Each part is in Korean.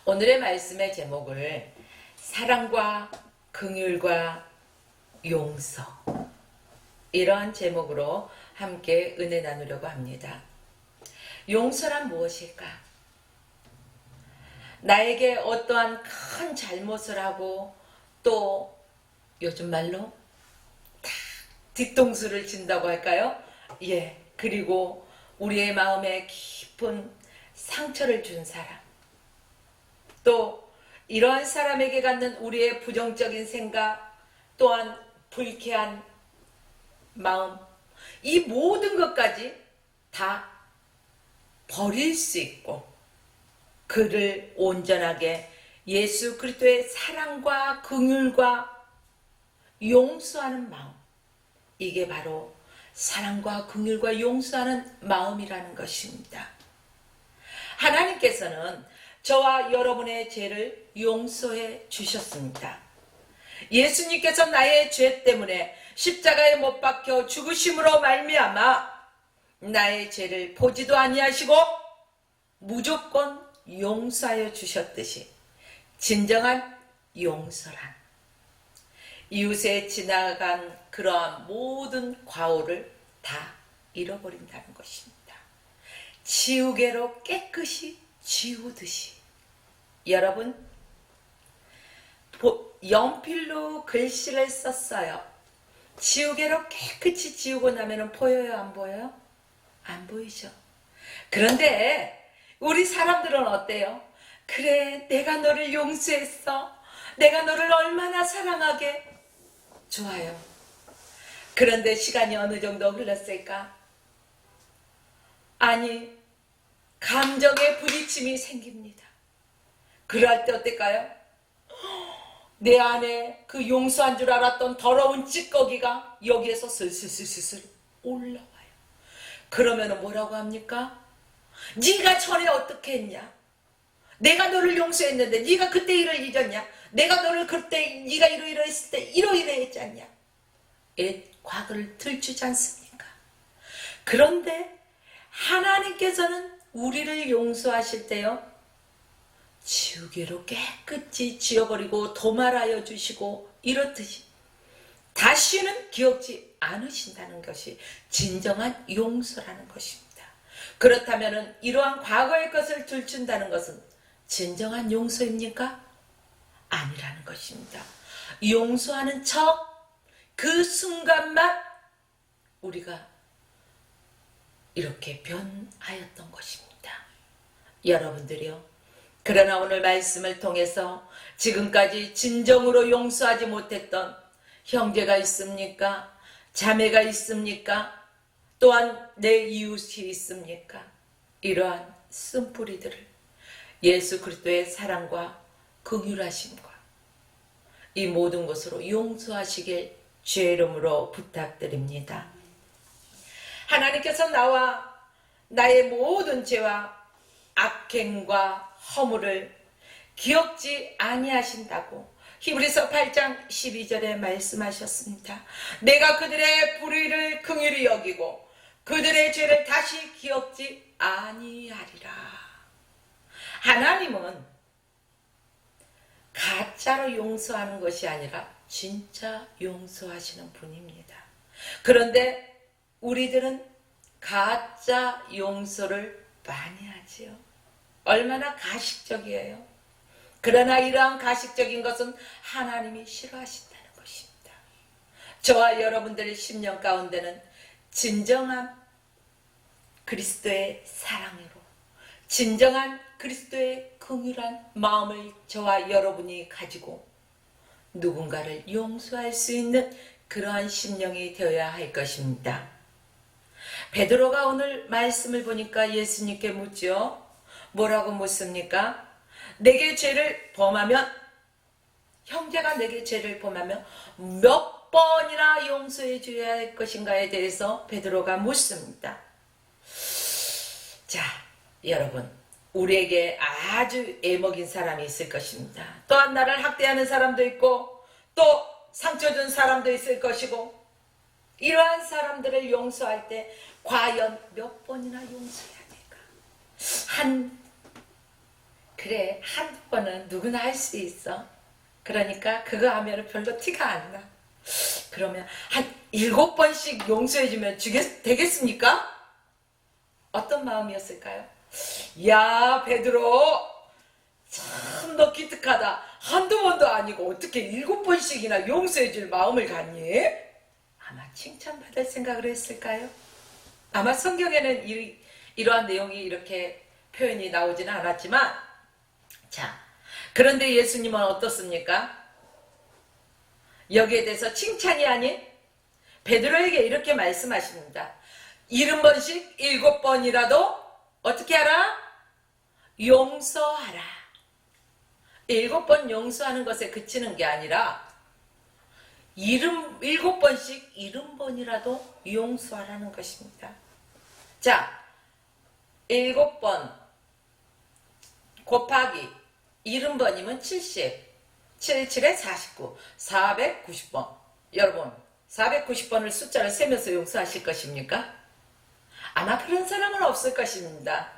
오늘의 말씀의 제목을 사랑과 긍휼과 용서, 이런 제목으로 함께 은혜 나누려고 합니다. 용서란 무엇일까? 나에게 어떠한 큰 잘못을 하고 또 요즘 말로 탁 뒤통수를 친다고 할까요? 그리고 우리의 마음에 깊은 상처를 준 사람, 또 이러한 사람에게 갖는 우리의 부정적인 생각, 또한 불쾌한 마음, 이 모든 것까지 다 버릴 수 있고 그를 온전하게 예수 그리스도의 사랑과 긍휼과 용서하는 마음, 이게 바로 사랑과 긍휼과 용서하는 마음이라는 것입니다. 하나님께서는 저와 여러분의 죄를 용서해 주셨습니다. 예수님께서 나의 죄 때문에 십자가에 못 박혀 죽으심으로 말미암아 나의 죄를 보지도 아니하시고 무조건 용서하여 주셨듯이, 진정한 용서란 이웃에 지나간 그러한 모든 과오를 다 잃어버린다는 것입니다. 지우개로 깨끗이 지우듯이. 여러분, 연필로 글씨를 썼어요. 지우개로 깨끗이 지우고 나면 보여요, 안 보여요? 안 보이죠. 그런데 우리 사람들은 어때요? 그래, 내가 너를 용서했어. 내가 너를 얼마나 사랑하게. 좋아요. 그런데 시간이 어느 정도 흘렀을까? 아니, 감정의 부딪힘이 생깁니다. 그럴 때 어떨까요? 내 안에 그 용서한 줄 알았던 더러운 찌꺼기가 여기에서 슬슬슬슬 올라와요. 그러면 뭐라고 합니까? 네가 전에 어떻게 했냐? 내가 너를 용서했는데 네가 그때 일을 잊었냐? 내가 너를 그때 네가 이러이러했을 때 이러이러했지 않냐? 과거를 들추지 않습니까? 그런데 하나님께서는 우리를 용서하실 때요, 지우개로 깨끗이 지워버리고 도말하여 주시고 이렇듯이 다시는 기억지 않으신다는 것이 진정한 용서라는 것입니다. 그렇다면 이러한 과거의 것을 들춘다는 것은 진정한 용서입니까? 아니라는 것입니다. 용서하는 척 그 순간만 우리가 이렇게 변하였던 것입니다. 여러분들이요, 그러나 오늘 말씀을 통해서 지금까지 진정으로 용서하지 못했던 형제가 있습니까? 자매가 있습니까? 또한 내 이웃이 있습니까? 이러한 쓴뿌리들을 예수 그리스도의 사랑과 긍휼하심과 이 모든 것으로 용서하시길 주의 이름으로 부탁드립니다. 하나님께서 나와 나의 모든 죄와 악행과 허물을 기억지 아니하신다고 히브리서 8장 12절에 말씀하셨습니다. 내가 그들의 불의를 긍휼히 여기고 그들의 죄를 다시 기억지 아니하리라. 하나님은 가짜로 용서하는 것이 아니라 진짜 용서하시는 분입니다. 그런데 우리들은 가짜 용서를 많이 하지요. 얼마나 가식적이에요. 그러나 이러한 가식적인 것은 하나님이 싫어하신다는 것입니다. 저와 여러분들의 심령 가운데는 진정한 그리스도의 사랑으로, 진정한 그리스도의 긍휼한 마음을 저와 여러분이 가지고 누군가를 용서할 수 있는 그러한 심령이 되어야 할 것입니다. 베드로가 오늘 말씀을 보니까 예수님께 묻죠. 뭐라고 묻습니까? 내게 죄를 범하면, 형제가 내게 죄를 범하면 몇 번이나 용서해 줘야 할 것인가에 대해서 베드로가 묻습니다. 자, 여러분, 우리에게 아주 애먹인 사람이 있을 것입니다. 또한 나를 학대하는 사람도 있고 또 상처 준 사람도 있을 것이고, 이러한 사람들을 용서할 때 과연 몇 번이나 용서해야 될까? 한 그래, 한두 번은 누구나 할 수 있어. 그러니까 그거 하면 별로 티가 안 나. 그러면 한 7번씩 용서해주면 되겠습니까? 어떤 마음이었을까요? 야, 베드로, 참 너 기특하다. 한두 번도 아니고 어떻게 7번씩이나 용서해줄 마음을 갖니? 아마 칭찬받을 생각을 했을까요? 아마 성경에는 이러한 내용이 이렇게 표현이 나오지는 않았지만, 자, 그런데 예수님은 어떻습니까? 여기에 대해서 칭찬이 아닌 베드로에게 이렇게 말씀하십니다. 70번씩 7번이라도 어떻게 하라? 용서하라. 7번 용서하는 것에 그치는 게 아니라 7번씩 70번이라도 용서하라는 것입니다. 자, 7번 곱하기 70번이면 70, 77에 49, 490번. 여러분, 490번을 숫자를 세면서 용서하실 것입니까? 아마 그런 사람은 없을 것입니다.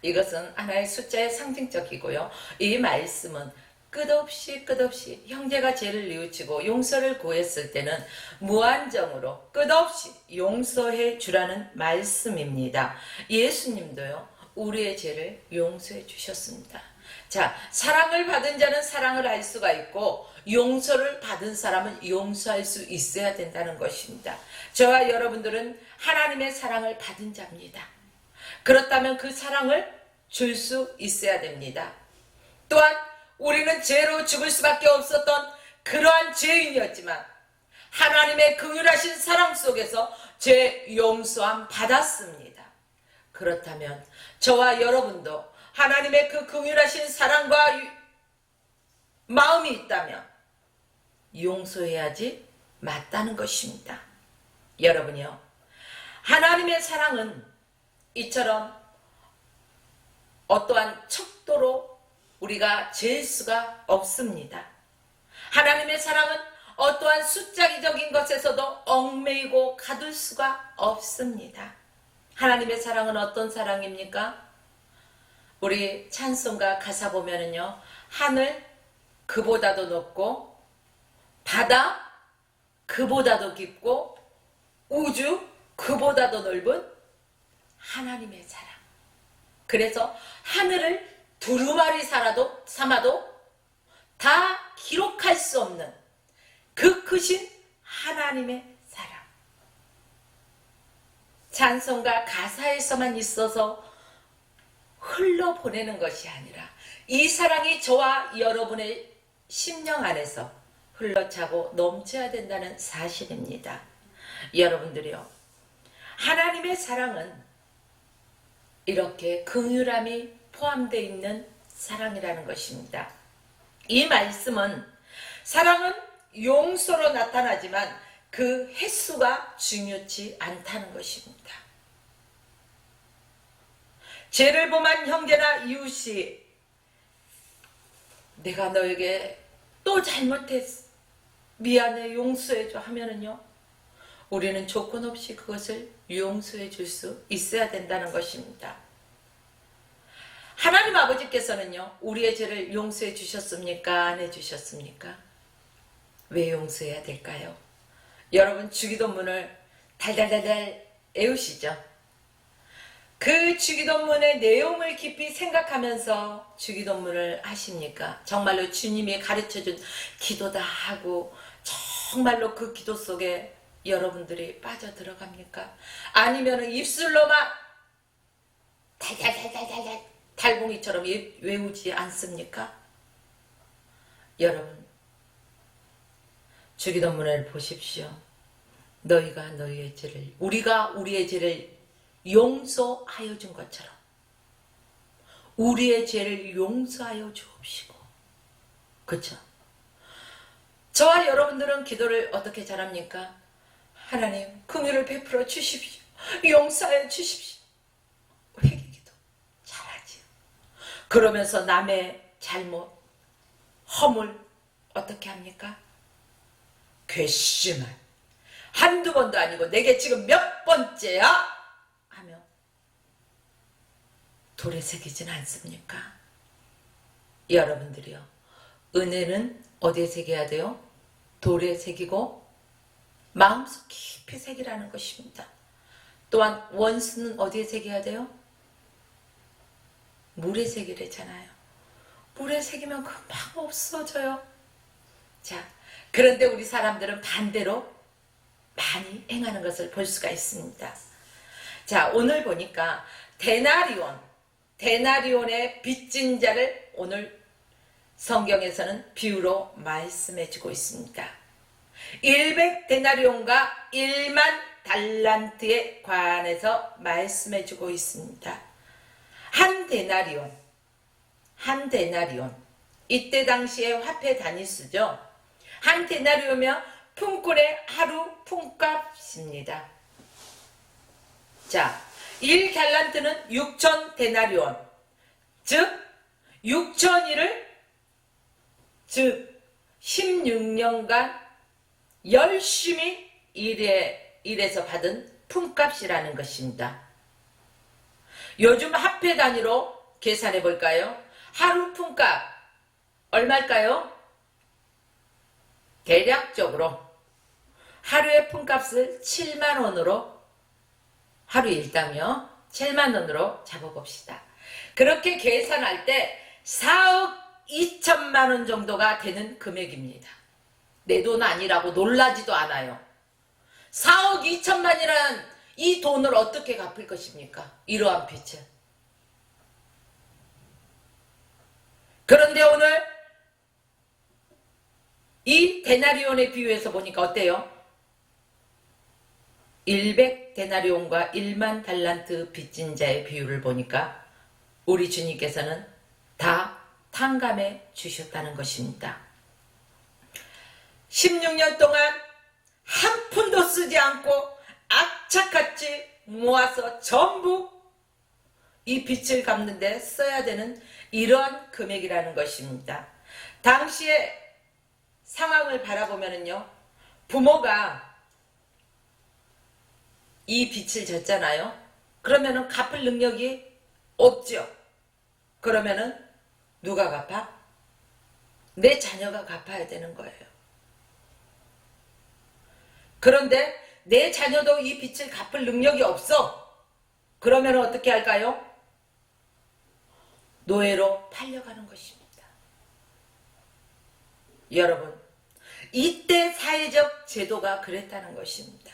이것은 하나의 숫자의 상징적이고요. 이 말씀은 끝없이 형제가 죄를 뉘우치고 용서를 구했을 때는 무한정으로 끝없이 용서해 주라는 말씀입니다. 예수님도요, 우리의 죄를 용서해 주셨습니다. 자, 사랑을 받은 자는 사랑을 할 수가 있고 용서를 받은 사람은 용서할 수 있어야 된다는 것입니다. 저와 여러분들은 하나님의 사랑을 받은 자입니다. 그렇다면 그 사랑을 줄 수 있어야 됩니다. 또한 우리는 죄로 죽을 수밖에 없었던 그러한 죄인이었지만 하나님의 긍휼하신 사랑 속에서 죄 용서함 받았습니다. 그렇다면 저와 여러분도 하나님의 그 긍휼하신 사랑과 마음이 있다면 용서해야지 맞다는 것입니다. 여러분이요, 하나님의 사랑은 이처럼 어떠한 척도로 우리가 잴 수가 없습니다. 하나님의 사랑은 어떠한 숫자기적인 것에서도 얽매이고 가둘 수가 없습니다. 하나님의 사랑은 어떤 사랑입니까? 우리 찬송가 가사 보면은요, 하늘 그보다도 높고 바다 그보다도 깊고 우주 그보다도 넓은 하나님의 사랑. 그래서 하늘을 두루마리 삼아도 다 기록할 수 없는 그 크신 하나님의 사랑. 찬송가 가사에서만 있어서 흘러보내는 것이 아니라 이 사랑이 저와 여러분의 심령 안에서 흘러차고 넘쳐야 된다는 사실입니다. 여러분들이요, 하나님의 사랑은 이렇게 긍휼함이 포함되어 있는 사랑이라는 것입니다. 이 말씀은 사랑은 용서로 나타나지만 그 횟수가 중요치 않다는 것입니다. 죄를 범한 형제나 이웃이 내가 너에게 또 잘못했어, 미안해, 용서해줘 하면은요, 우리는 조건 없이 그것을 용서해 줄 수 있어야 된다는 것입니다. 하나님 아버지께서는요, 우리의 죄를 용서해 주셨습니까? 안 해주셨습니까? 왜 용서해야 될까요? 여러분, 주기도문을 달달달달 외우시죠? 그 주기도문의 내용을 깊이 생각하면서 주기도문을 하십니까? 정말로 주님이 가르쳐준 기도다 하고 정말로 그 기도 속에 여러분들이 빠져들어갑니까? 아니면 입술로만 달달달달달 달봉이처럼 외우지 않습니까? 여러분, 주기도문을 보십시오. 너희가 너희의 죄를, 우리가 우리의 죄를 용서하여 준 것처럼 우리의 죄를 용서하여 주옵시고. 그렇죠? 저와 여러분들은 기도를 어떻게 잘합니까? 하나님, 긍휼을 베풀어 주십시오. 용서하여 주십시오. 회개기도 잘하지요. 그러면서 남의 잘못, 허물 어떻게 합니까? 괘씸한, 한두 번도 아니고 내게 지금 몇 번째야? 하며 돌에 새기진 않습니까? 여러분들이요. 은혜는 어디에 새겨야 돼요? 돌에 새기고 마음속 깊이 새기라는 것입니다. 또한 원수는 어디에 새겨야 돼요? 물에 새기래잖아요. 물에 새기면 금방 없어져요. 자, 그런데 우리 사람들은 반대로 많이 행하는 것을 볼 수가 있습니다. 자, 오늘 보니까 데나리온의 빚진 자를 오늘 성경에서는 비유로 말씀해 주고 있습니다. 100데나리온과 1만 달란트에 관해서 말씀해 주고 있습니다. 한 데나리온. 이때 당시에 화폐 단위수죠. 한 데나리온이면 품꾼의 하루 품값입니다. 자, 1달란트는 6,000데나리온. 즉 6,000일을 즉 16년간 열심히 일해서 받은 품값이라는 것입니다. 요즘 화폐 단위로 계산해 볼까요? 하루 품값 얼마일까요? 대략적으로 하루의 품값을 7만원으로 하루 일당이요. 7만원으로 잡아봅시다. 그렇게 계산할 때 4억 2천만원 정도가 되는 금액입니다. 내 돈 아니라고 놀라지도 않아요. 4억 2천만이라는 이 돈을 어떻게 갚을 것입니까? 이러한 빚을. 그런데 오늘 이 데나리온의 비유에서 보니까 어때요? 100데나리온과 1만 달란트 빚진 자의 비유를 보니까 우리 주님께서는 다 탕감해 주셨다는 것입니다. 16년 동안 한 푼도 쓰지 않고 악착같이 모아서 전부 이 빚을 갚는 데 써야 되는 이러한 금액이라는 것입니다. 당시의 상황을 바라보면요, 부모가 이 빚을 졌잖아요. 그러면은 갚을 능력이 없죠. 그러면은 누가 갚아? 내 자녀가 갚아야 되는 거예요. 그런데 내 자녀도 이 빚을 갚을 능력이 없어. 그러면 어떻게 할까요? 노예로 팔려가는 것입니다. 여러분, 이때 사회적 제도가 그랬다는 것입니다.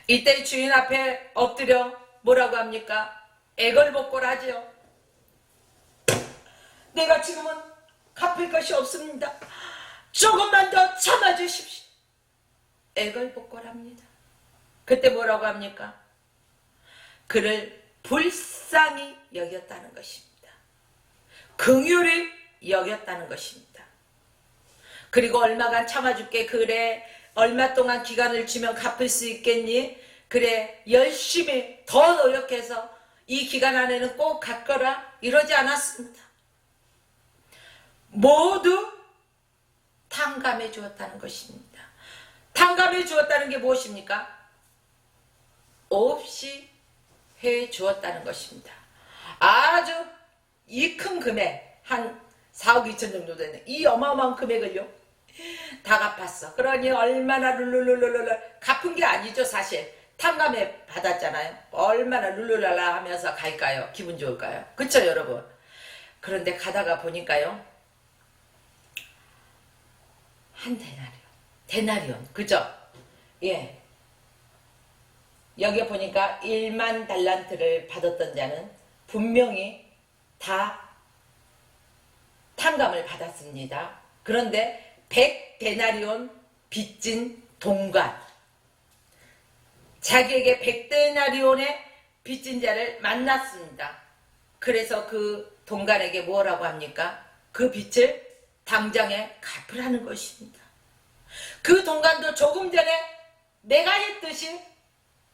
이때 주인 앞에 엎드려 뭐라고 합니까? 애걸복걸하지요. 내가 지금은 갚을 것이 없습니다. 조금만 더 참아주십시오. 애걸복걸합니다. 그때 뭐라고 합니까? 그를 불쌍히 여겼다는 것입니다. 긍휼히 여겼다는 것입니다. 그리고 얼마간 참아줄게. 그래, 얼마 동안 기간을 주면 갚을 수 있겠니? 그래, 열심히 더 노력해서 이 기간 안에는 꼭 갚거라. 이러지 않았습니다. 모두 탕감해 주었다는 것입니다. 탕감해 주었다는 게 무엇입니까? 없이 해 주었다는 것입니다. 아주 이 큰 금액, 한 4억 2천 정도 되는 이 어마어마한 금액을요, 다 갚았어. 그러니 얼마나 룰루룰루룰 갚은 게 아니죠. 사실 탕감해 받았잖아요. 얼마나 룰루랄라 하면서 갈까요? 기분 좋을까요? 그쵸 여러분? 그런데 가다가 보니까요, 한 데나리온, 그죠? 예. 여기 보니까 1만 달란트를 받았던 자는 분명히 다 탕감을 받았습니다. 그런데 100데나리온 빚진 동관, 자기에게 100데나리온의 빚진 자를 만났습니다. 그래서 그 동관에게 뭐라고 합니까? 그 빚을 당장에 갚으라는 것입니다. 그 동관도 조금 전에 내가 했듯이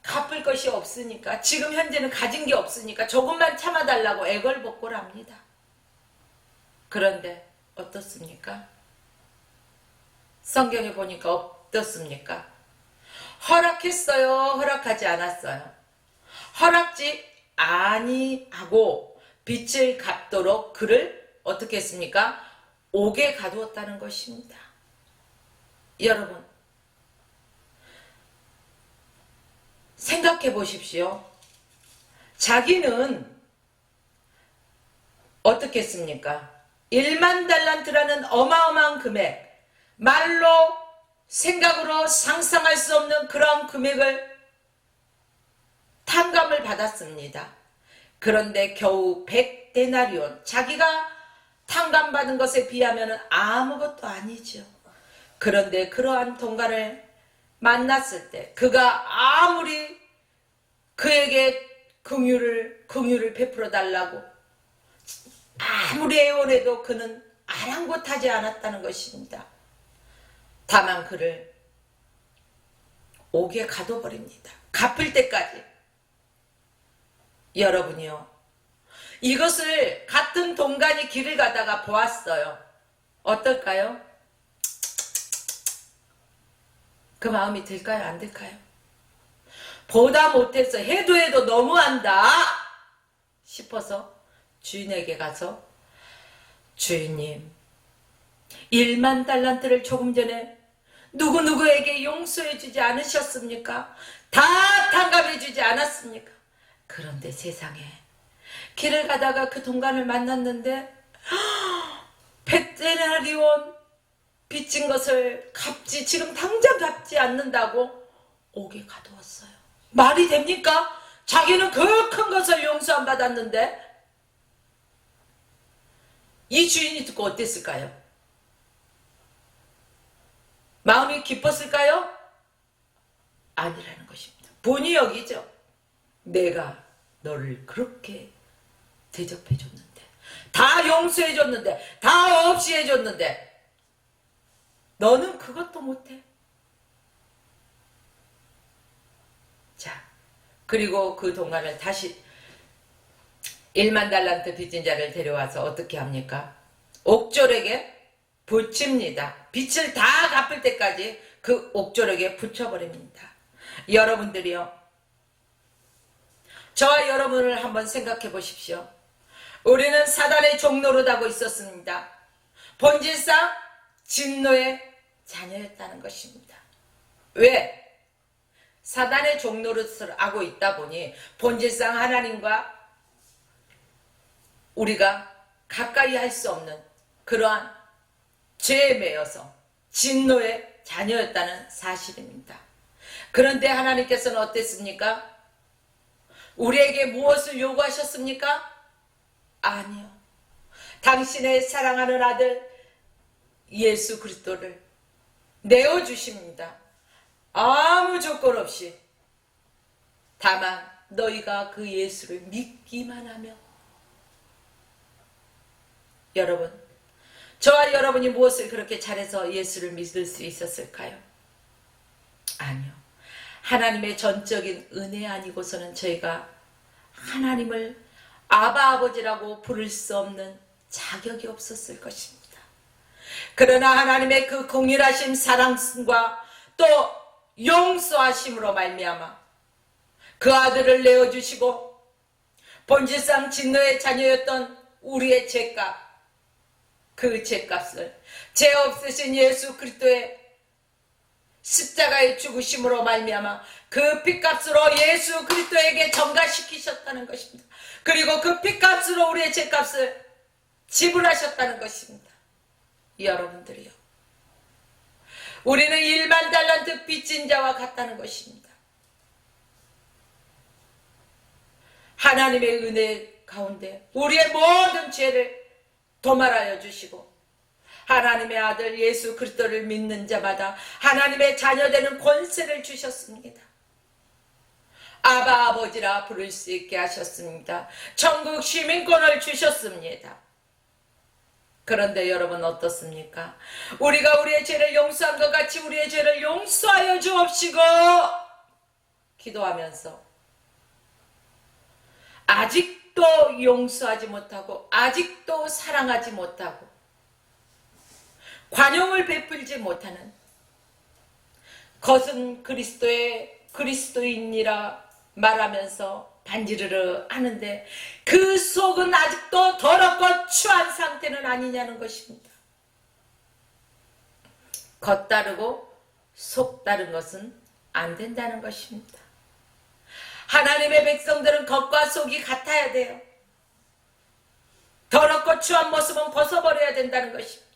갚을 것이 없으니까, 지금 현재는 가진 게 없으니까 조금만 참아달라고 애걸복걸합니다. 그런데 어떻습니까? 성경에 보니까 어떻습니까? 허락했어요? 허락하지 않았어요? 허락지 아니하고 빚을 갚도록 그를 어떻게 했습니까? 옥에 가두었다는 것입니다. 여러분 생각해 보십시오. 자기는 어떻게 했습니까? 1만 달란트라는 어마어마한 금액, 말로 생각으로 상상할 수 없는 그런 금액을 탕감을 받았습니다. 그런데 겨우 100데나리온, 자기가 탕감받은 것에 비하면 아무것도 아니죠. 그런데 그러한 동간을 만났을 때 그가 아무리 그에게 긍휼을 베풀어 달라고 아무리 애원해도 그는 아랑곳하지 않았다는 것입니다. 다만 그를 옥에 가둬버립니다. 갚을 때까지. 여러분이요, 이것을 같은 동간이 길을 가다가 보았어요. 어떨까요? 그 마음이 들까요? 안 들까요? 보다 못해서 해도 너무한다 싶어서 주인에게 가서, 주인님, 1만 달란트를 조금 전에 누구누구에게 용서해 주지 않으셨습니까? 다 탕감해 주지 않았습니까? 그런데 세상에 길을 가다가 그 동간을 만났는데 100데나리온 빚진 것을 지금 당장 갚지 않는다고 옥에 가두었어요. 말이 됩니까? 자기는 그 큰 것을 용서 안 받았는데. 이 주인이 듣고 어땠을까요? 마음이 기뻤을까요? 아니라는 것입니다. 본의 여기죠. 내가 너를 그렇게 대접해줬는데, 다 용서해줬는데, 다 없이 해줬는데 너는 그것도 못해. 자, 그리고 그 동간을 다시 1만 달란트 빚진 자를 데려와서 어떻게 합니까? 옥졸에게 붙입니다. 빚을 다 갚을 때까지 그 옥졸에게 붙여버립니다. 여러분들이요, 저와 여러분을 한번 생각해 보십시오. 우리는 사단의 종노릇하고 있었습니다. 본질상 진노의 자녀였다는 것입니다. 왜? 사단의 종노릇을 하고 있다 보니 본질상 하나님과 우리가 가까이 할 수 없는 그러한 죄에 매여서 진노의 자녀였다는 사실입니다. 그런데 하나님께서는 어땠습니까? 우리에게 무엇을 요구하셨습니까? 아니요. 당신의 사랑하는 아들 예수 그리스도를 내어주십니다. 아무 조건 없이. 다만 너희가 그 예수를 믿기만 하면. 여러분, 저와 여러분이 무엇을 그렇게 잘해서 예수를 믿을 수 있었을까요? 아니요. 하나님의 전적인 은혜 아니고서는 저희가 하나님을 아바 아버지라고 부를 수 없는 자격이 없었을 것입니다. 그러나 하나님의 그 공일하심 사랑과 또 용서하심으로 말미암아 그 아들을 내어주시고 본질상 진노의 자녀였던 우리의 죄값, 그 죄값을 죄 없으신 예수 그리스도의 십자가의 죽으심으로 말미암아 그 핏값으로 예수 그리스도에게 전가시키셨다는 것입니다. 그리고 그 핏값으로 우리의 죄값을 지불하셨다는 것입니다. 여러분들이요, 우리는 1만 달란트 빚진 자와 같다는 것입니다. 하나님의 은혜 가운데 우리의 모든 죄를 도말하여 주시고 하나님의 아들 예수 그리스도를 믿는 자마다 하나님의 자녀되는 권세를 주셨습니다. 아바 아버지라 부를 수 있게 하셨습니다. 천국 시민권을 주셨습니다. 그런데 여러분 어떻습니까? 우리가 우리의 죄를 용서한 것 같이 우리의 죄를 용서하여 주옵시고 기도하면서 아직도 용서하지 못하고 아직도 사랑하지 못하고 관용을 베풀지 못하는 것은 그리스도의 그리스도인이라 말하면서 반지르르 하는데 그 속은 아직도 더럽고 추한 상태는 아니냐는 것입니다. 겉 다르고 속 다른 것은 안 된다는 것입니다. 하나님의 백성들은 겉과 속이 같아야 돼요. 더럽고 추한 모습은 벗어버려야 된다는 것입니다.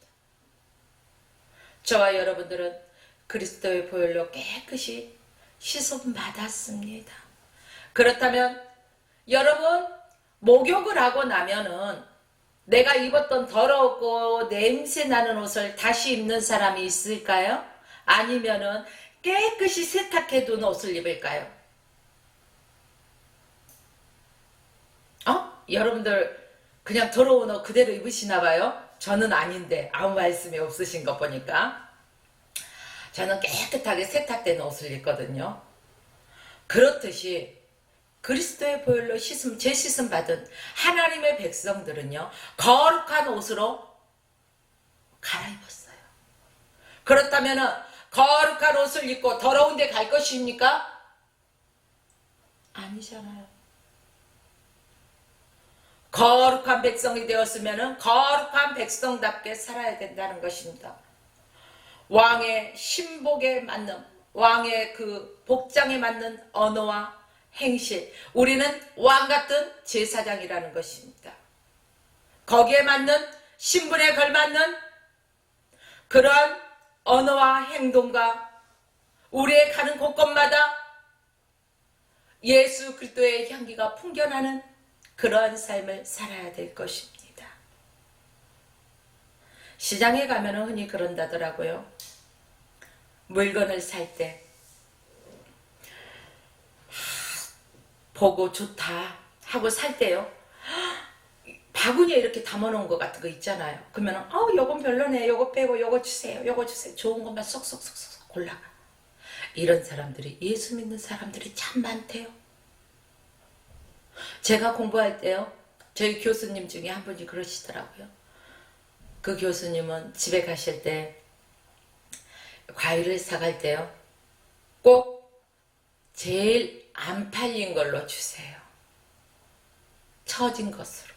저와 여러분들은 그리스도의 보혈로 깨끗이 씻음 받았습니다. 그렇다면 여러분 목욕을 하고 나면은 내가 입었던 더럽고 냄새 나는 옷을 다시 입는 사람이 있을까요? 아니면은 깨끗이 세탁해둔 옷을 입을까요? 여러분들 그냥 더러운 옷 그대로 입으시나 봐요? 저는 아닌데 아무 말씀이 없으신 거 보니까 저는 깨끗하게 세탁된 옷을 입거든요. 그렇듯이 그리스도의 보혈로 재씻음 받은 하나님의 백성들은요, 거룩한 옷으로 갈아입었어요. 그렇다면 거룩한 옷을 입고 더러운 데 갈 것입니까? 아니잖아요. 거룩한 백성이 되었으면 거룩한 백성답게 살아야 된다는 것입니다. 왕의 신복에 맞는, 왕의 그 복장에 맞는 언어와 행실, 우리는 왕같은 제사장이라는 것입니다. 거기에 맞는, 신분에 걸맞는 그러한 언어와 행동과 우리의 가는 곳곳마다 예수 그리스도의 향기가 풍겨나는 그러한 삶을 살아야 될 것입니다. 시장에 가면 흔히 그런다더라고요. 물건을 살 때 보고 좋다 하고 살 때요, 바구니에 이렇게 담아놓은 것 같은 거 있잖아요. 그러면 요건 별로네, 요거 빼고 요거 주세요, 요거 주세요. 좋은 것만 쏙쏙쏙쏙 골라가. 이런 사람들이, 예수 믿는 사람들이 참 많대요. 제가 공부할 때요, 저희 교수님 중에 한 분이 그러시더라고요. 그 교수님은 집에 가실 때 과일을 사갈 때요, 꼭 제일 안 팔린 걸로 주세요. 처진 것으로.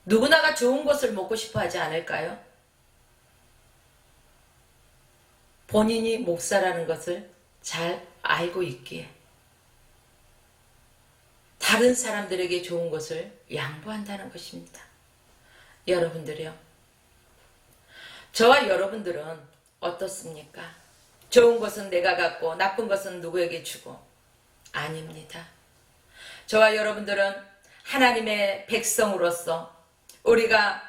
누구나가 좋은 것을 먹고 싶어 하지 않을까요? 본인이 목사라는 것을 잘 알고 있기에 다른 사람들에게 좋은 것을 양보한다는 것입니다. 여러분들이요, 저와 여러분들은 어떻습니까? 좋은 것은 내가 갖고 나쁜 것은 누구에게 주고? 아닙니다. 저와 여러분들은 하나님의 백성으로서 우리가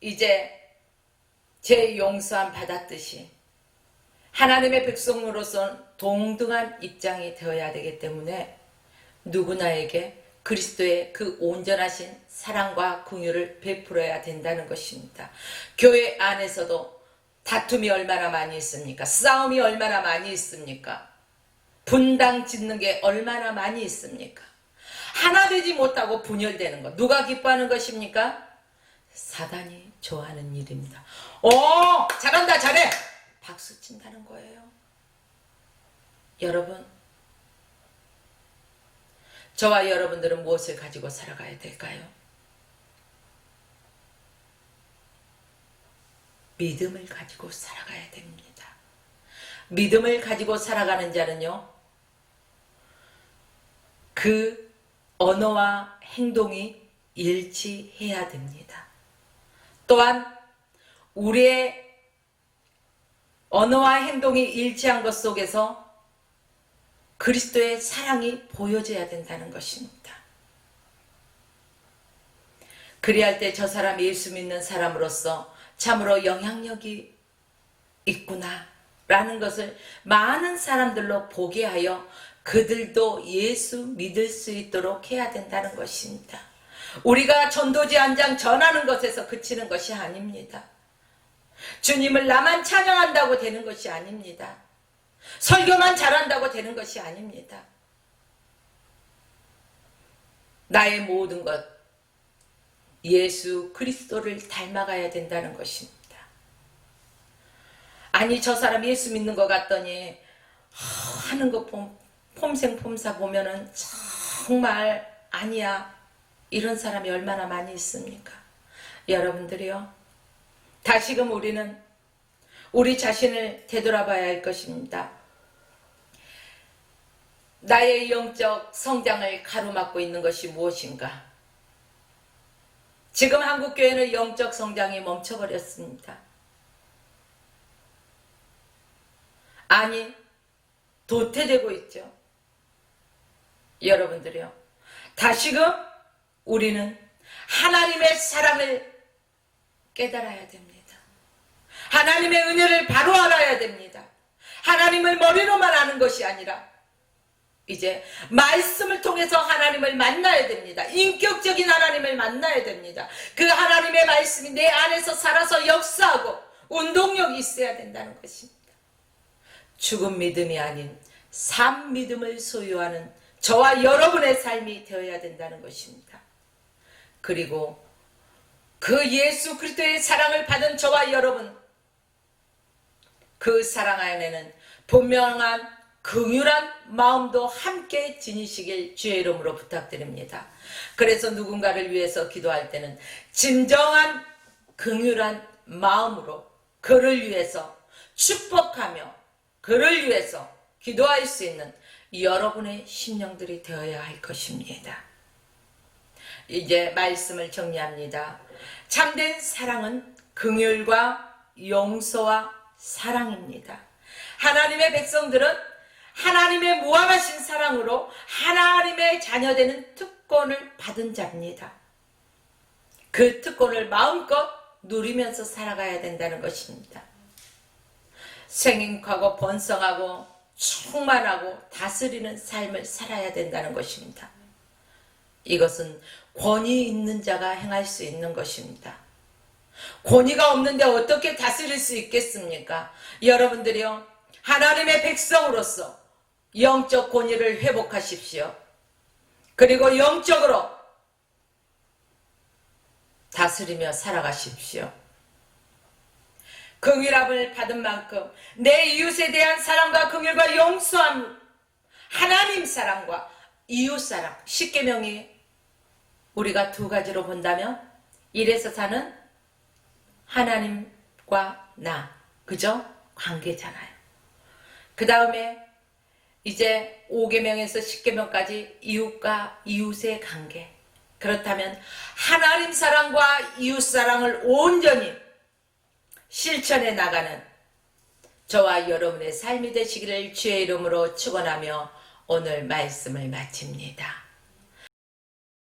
이제 재용서함 받았듯이 하나님의 백성으로서 동등한 입장이 되어야 되기 때문에 누구나에게 그리스도의 그 온전하신 사랑과 긍휼을 베풀어야 된다는 것입니다. 교회 안에서도 다툼이 얼마나 많이 있습니까? 싸움이 얼마나 많이 있습니까? 분당 짓는 게 얼마나 많이 있습니까? 하나 되지 못하고 분열되는 것, 누가 기뻐하는 것입니까? 사단이 좋아하는 일입니다. 잘한다, 잘해! 박수 친다는 거예요. 여러분, 저와 여러분들은 무엇을 가지고 살아가야 될까요? 믿음을 가지고 살아가야 됩니다. 믿음을 가지고 살아가는 자는요, 그 언어와 행동이 일치해야 됩니다. 또한 우리의 언어와 행동이 일치한 것 속에서 그리스도의 사랑이 보여져야 된다는 것입니다. 그리할 때 저 사람 예수 믿는 사람으로서 참으로 영향력이 있구나 라는 것을 많은 사람들로 보게 하여 그들도 예수 믿을 수 있도록 해야 된다는 것입니다. 우리가 전도지 한 장 전하는 것에서 그치는 것이 아닙니다. 주님을 나만 찬양한다고 되는 것이 아닙니다. 설교만 잘한다고 되는 것이 아닙니다. 나의 모든 것, 예수 그리스도를 닮아가야 된다는 것입니다. 아니, 저 사람 예수 믿는 것 같더니 하는 것 보면 폼생폼사 보면은 정말 아니야, 이런 사람이 얼마나 많이 있습니까? 여러분들이요, 다시금 우리는 우리 자신을 되돌아봐야 할 것입니다. 나의 영적 성장을 가로막고 있는 것이 무엇인가? 지금 한국교회는 영적 성장이 멈춰버렸습니다. 아니, 도태되고 있죠. 여러분들이요, 다시금 우리는 하나님의 사랑을 깨달아야 됩니다. 하나님의 은혜를 바로 알아야 됩니다. 하나님을 머리로만 아는 것이 아니라 이제 말씀을 통해서 하나님을 만나야 됩니다. 인격적인 하나님을 만나야 됩니다. 그 하나님의 말씀이 내 안에서 살아서 역사하고 운동력이 있어야 된다는 것입니다. 죽은 믿음이 아닌 산 믿음을 소유하는 저와 여러분의 삶이 되어야 된다는 것입니다. 그리고 그 예수 그리스도의 사랑을 받은 저와 여러분, 그 사랑 안에는 분명한 긍휼한 마음도 함께 지니시길 주의 이름으로 부탁드립니다. 그래서 누군가를 위해서 기도할 때는 진정한 긍휼한 마음으로 그를 위해서 축복하며 그를 위해서 기도할 수 있는 여러분의 심령들이 되어야 할 것입니다. 이제 말씀을 정리합니다. 참된 사랑은 긍휼과 용서와 사랑입니다. 하나님의 백성들은 하나님의 무한하신 사랑으로 하나님의 자녀되는 특권을 받은 자입니다. 그 특권을 마음껏 누리면서 살아가야 된다는 것입니다. 생육하고 번성하고 충만하고 다스리는 삶을 살아야 된다는 것입니다. 이것은 권위 있는 자가 행할 수 있는 것입니다. 권위가 없는데 어떻게 다스릴 수 있겠습니까? 여러분들이요, 하나님의 백성으로서 영적 권위를 회복하십시오. 그리고 영적으로 다스리며 살아가십시오. 긍휼함을 받은 만큼 내 이웃에 대한 사랑과 긍휼과 용서함, 하나님 사랑과 이웃 사랑, 십계명이 우리가 두 가지로 본다면 이래서 사는 하나님과 나, 그죠? 관계잖아요. 그 다음에 이제 5계명에서 10계명까지 이웃과 이웃의 관계. 그렇다면 하나님 사랑과 이웃 사랑을 온전히 실천해 나가는 저와 여러분의 삶이 되시기를 주의 이름으로 축원하며 오늘 말씀을 마칩니다.